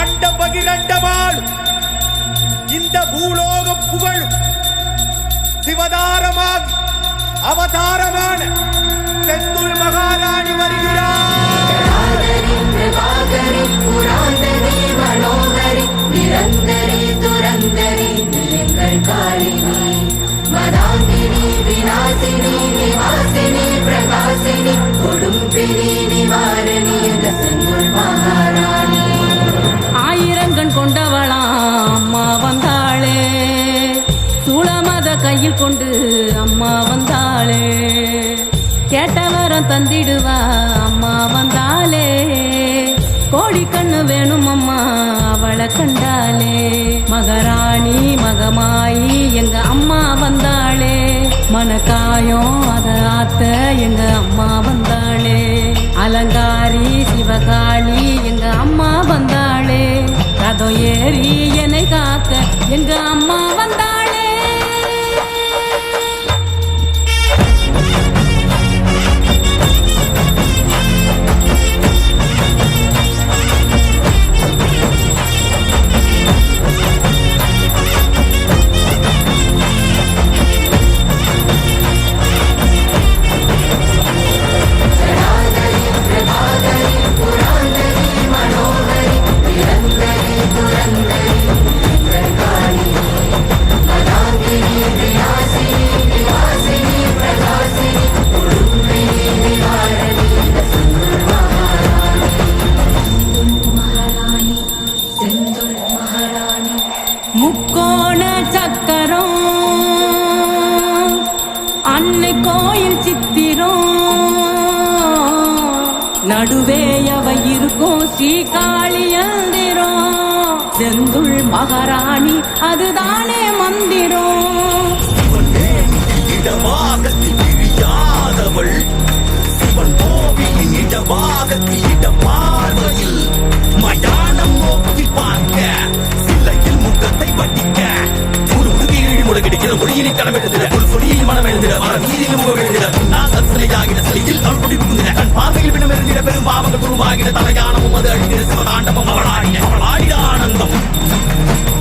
அண்ட பகிரண்டமாள் இந்த பூலோகம் புகழும் சிவதாரமாக அவதாரமான செந்துள் மகாராணி வருகிறார். நிரந்தரி துரந்தரி எங்கள் காளினி மதாங்கினி விநாசினி நிவாசினி பிரகாசினி கொடும்பினி நிவாரணி செந்துள் மகாராணி. ஆயிரங்கண் கொண்டவளா அம்மா வந்தாளே, சூளமத கையில் கொண்டு அம்மா வந்தாளே, கேட்டவரம் தந்திடுவா அம்மா வந்தாளே, கோடி கண்ணு வேணும் அம்மா அவளை கண்டாலே. மகாராணி மகமாயி எங்க அம்மா வந்தாளே, மனக்காயம் அத ஆத்த எங்க அம்மா வந்தாளே, அலங்காரி சிவகாளி எங்க அம்மா வந்தாளே, ரதம் ஏறி என்னை காக்க எங்க அம்மா வந்தாளே. முக்கோண சக்கரம் அன்னை கோயில் சித்திரம் நடுவே அவ இருக்கும் ஸ்ரீகாளி யந்திரம், செந்துள் மகாராணி அதுதானே மந்திரம். இடமாகத்தில் பிரியாதவள் சிவன் கோவிலின் இடமாகத்தில் இட பார்வையில் மயானம் நோக்கி பார்க்க சிலையில் முகத்தை வட்டிக்க ஒரு முதுகீழி முடங்கிடுகிற மொழியினை களம் எழுந்திட ஒரு சொலியில் மனம் எழுந்திட வர நீரில் முகம் எழுந்திட நான் சிலையாகிட சிலையில் அவள் கொடி புகுந்திட கண் பார்வையில் பின்னம் எழுந்திட பெரும் பாவங்கள் குருவாகிட தலையானமும் அது அழிந்திட சிவதாண்டமும் அவளாடிட ஆனந்தம்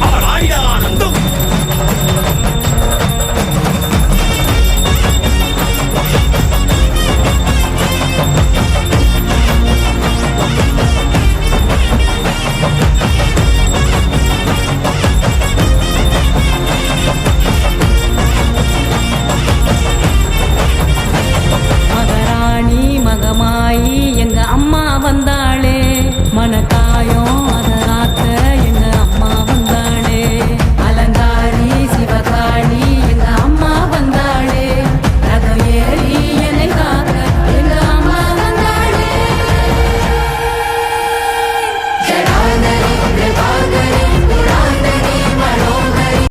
அவளாடிட ஆனந்தம். மகாராணி மகமாயி